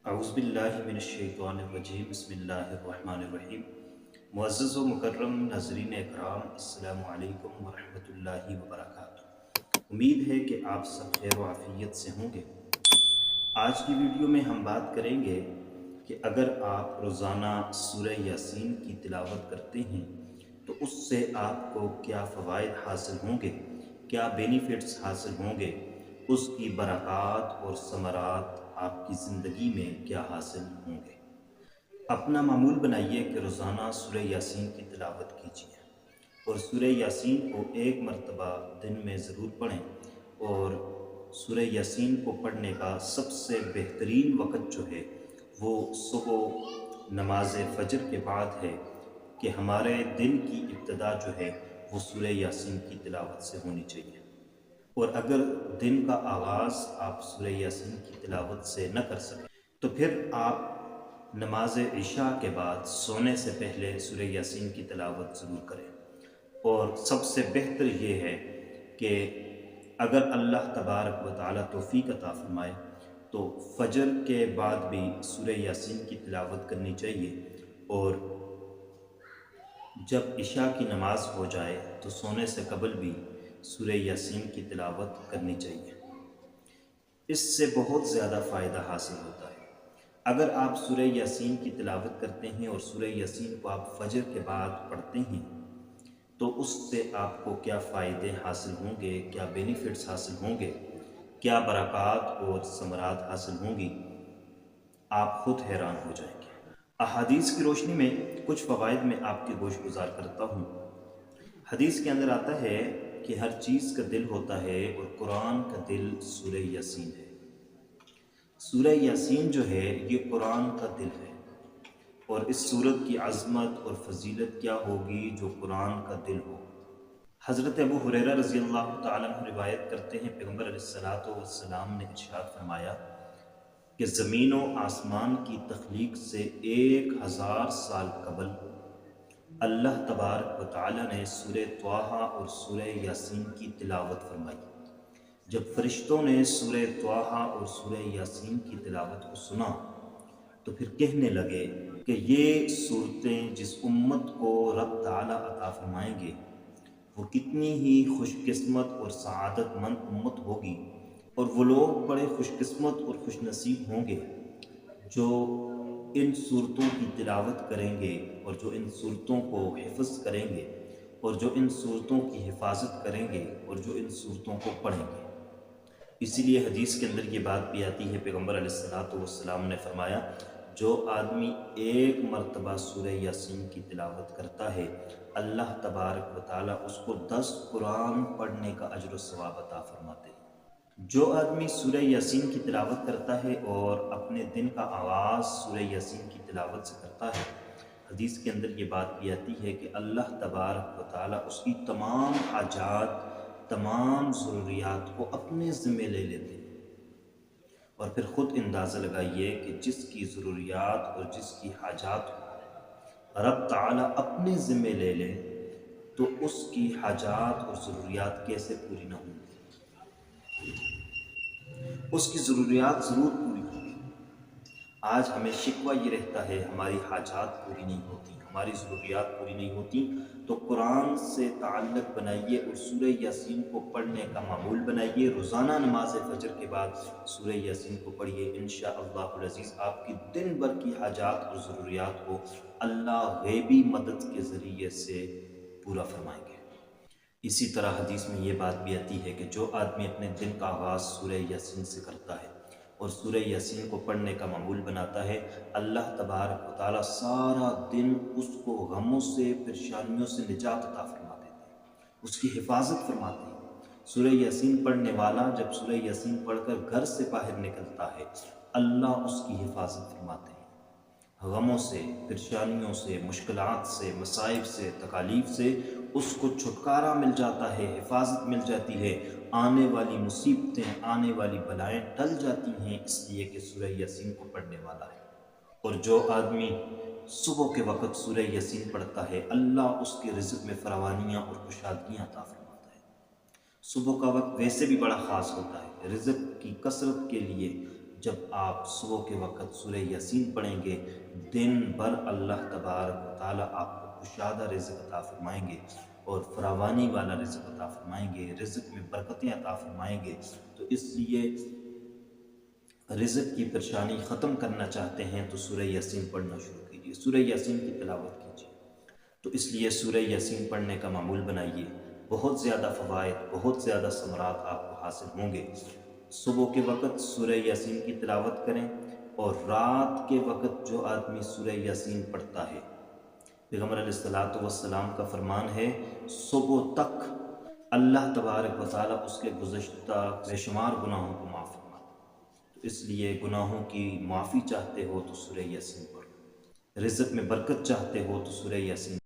اعوذ باللہ من الشیطان الرجیم بسم اللہ الرحمن الرحیم۔ معزز و مکرم ناظرین اکرام، السلام علیکم ورحمۃ اللہ وبرکاتہ۔ امید ہے کہ آپ سب خیر و عافیت سے ہوں گے۔ آج کی ویڈیو میں ہم بات کریں گے کہ اگر آپ روزانہ سورہ یاسین کی تلاوت کرتے ہیں تو اس سے آپ کو کیا فوائد حاصل ہوں گے، کیا بینیفٹس حاصل ہوں گے، اس کی برکات اور ثمرات آپ کی زندگی میں کیا حاصل ہوں گے۔ اپنا معمول بنائیے کہ روزانہ سورہ یاسین کی تلاوت کیجیے اور سورہ یاسین کو ایک مرتبہ دن میں ضرور پڑھیں۔ اور سورہ یاسین کو پڑھنے کا سب سے بہترین وقت جو ہے وہ صبح نماز فجر کے بعد ہے کہ ہمارے دن کی ابتدا جو ہے وہ سورہ یاسین کی تلاوت سے ہونی چاہیے۔ اور اگر دن کا آغاز آپ سورہ یاسین کی تلاوت سے نہ کر سکیں تو پھر آپ نماز عشاء کے بعد سونے سے پہلے سورہ یاسین کی تلاوت ضرور کریں۔ اور سب سے بہتر یہ ہے کہ اگر اللہ تبارک و تعالیٰ توفیق عطا فرمائے تو فجر کے بعد بھی سورہ یاسین کی تلاوت کرنی چاہیے، اور جب عشاء کی نماز ہو جائے تو سونے سے قبل بھی سورہ یاسین کی تلاوت کرنی چاہیے۔ اس سے بہت زیادہ فائدہ حاصل ہوتا ہے۔ اگر آپ سورہ یاسین کی تلاوت کرتے ہیں اور سورہ یاسین کو آپ فجر کے بعد پڑھتے ہیں تو اس سے آپ کو کیا فائدے حاصل ہوں گے، کیا بینیفٹس حاصل ہوں گے، کیا برکات اور ثمرات حاصل ہوں گی، آپ خود حیران ہو جائیں گے۔ احادیث کی روشنی میں کچھ فوائد میں آپ کے گوش گزار کرتا ہوں۔ حدیث کے اندر آتا ہے کہ ہر چیز کا دل ہوتا ہے اور قرآن کا دل سورہ یاسین ہے۔ سورہ یاسین جو ہے یہ قرآن کا دل ہے، اور اس سورت کی عظمت اور فضیلت کیا ہوگی جو قرآن کا دل ہو۔ حضرت ابو ہریرہ رضی اللہ تعالیٰ عنہ روایت کرتے ہیں، پیغمبر علیہ السلام نے ارشاد فرمایا کہ زمین و آسمان کی تخلیق سے 1000 سال قبل اللہ تبارک و تعالیٰ نے سورہ طٰہٰ اور سورہ یاسین کی تلاوت فرمائی۔ جب فرشتوں نے سورہ طٰہٰ اور سورہ یاسین کی تلاوت کو سنا تو پھر کہنے لگے کہ یہ صورتیں جس امت کو رب تعالیٰ عطا فرمائیں گے وہ کتنی ہی خوش قسمت اور سعادت مند امت ہوگی، اور وہ لوگ بڑے خوش قسمت اور خوش نصیب ہوں گے جو ان صورتوں کی تلاوت کریں گے، اور جو ان صورتوں کو حفظ کریں گے، اور جو ان صورتوں کی حفاظت کریں گے، اور جو ان صورتوں کو پڑھیں گے۔ اسی لیے حدیث کے اندر یہ بات بھی آتی ہے، پیغمبر علیہ السلام نے فرمایا جو آدمی ایک مرتبہ سورہ یاسین کی تلاوت کرتا ہے اللہ تبارک و تعالیٰ اس کو 10 قرآن پڑھنے کا اجر و ثواب عطا فرماتے ہیں۔ جو آدمی سورہ یاسین کی تلاوت کرتا ہے اور اپنے دن کا آغاز سورہ یاسین کی تلاوت سے کرتا ہے، حدیث کے اندر یہ بات بھی آتی ہے کہ اللہ تبارک و تعالیٰ اس کی تمام حاجات، تمام ضروریات کو اپنے ذمے لے لیتے ہیں۔ اور پھر خود اندازہ لگائیے کہ جس کی ضروریات اور جس کی حاجات کو رب تعالیٰ اپنے ذمے لے لے تو اس کی حاجات اور ضروریات کیسے پوری نہ ہوں گی۔ اس کی ضروریات ضرور پوری ہوں گی۔ آج ہمیں شکوہ یہ رہتا ہے ہماری حاجات پوری نہیں ہوتی، ہماری ضروریات پوری نہیں ہوتی، تو قرآن سے تعلق بنائیے اور سورہ یاسین کو پڑھنے کا معمول بنائیے۔ روزانہ نماز فجر کے بعد سورہ یاسین کو پڑھیے، انشاءاللہ العزیز آپ کی دن بھر کی حاجات اور ضروریات کو اللہ غیبی مدد کے ذریعے سے پورا فرمائیں گے۔ اسی طرح حدیث میں یہ بات بھی آتی ہے کہ جو آدمی اپنے دن کا آغاز سورہ یاسین سے کرتا ہے اور سورہ یاسین کو پڑھنے کا معمول بناتا ہے، اللہ تبارک و تعالیٰ سارا دن اس کو غموں سے، پریشانیوں سے نجات عطا فرما دیتے ہیں، اس کی حفاظت فرماتے ہیں۔ سورہ یاسین پڑھنے والا جب سورہ یاسین پڑھ کر گھر سے باہر نکلتا ہے اللہ اس کی حفاظت فرماتے ہیں، غموں سے، پریشانیوں سے، مشکلات سے، مصائب سے، تکالیف سے اس کو چھٹکارا مل جاتا ہے، حفاظت مل جاتی ہے، آنے والی مصیبتیں، آنے والی بلائیں ٹل جاتی ہیں، اس لیے کہ سورہ یاسین کو پڑھنے والا ہے۔ اور جو آدمی صبح کے وقت سورہ یاسین پڑھتا ہے اللہ اس کے رزق میں فراوانیاں اور کشادگیاں عطا فرماتا ہے۔ صبح کا وقت ویسے بھی بڑا خاص ہوتا ہے، رزق کی کثرت کے لیے جب آپ صبح کے وقت سورہ یاسین پڑھیں گے، دن بھر اللہ تبارک و تعالیٰ آپ کو کشادہ رزق عطا فرمائیں گے اور فراوانی والا رزق عطا فرمائیں گے، رزق میں برکتیں عطا فرمائیں گے۔ تو اس لیے رزق کی پریشانی ختم کرنا چاہتے ہیں تو سورہ یاسین پڑھنا شروع کیجیے، سورہ یاسین کی تلاوت کیجیے۔ تو اس لیے سورہ یاسین پڑھنے کا معمول بنائیے، بہت زیادہ فوائد، بہت زیادہ ثمرات آپ کو حاصل ہوں گے۔ صبح کے وقت سورہ یاسین کی تلاوت کریں، اور رات کے وقت جو آدمی سورہ یاسین پڑھتا ہے، پیغمبر علیہ الصلوۃ والسلام کا فرمان ہے، صبح تک اللہ تبارک و تعالیٰ اس کے گزشتہ بے شمار گناہوں کو معاف فرماتا ہے۔ تو اس لیے گناہوں کی معافی چاہتے ہو تو سورہ یاسین پڑھو، رزق میں برکت چاہتے ہو تو سورہ یاسین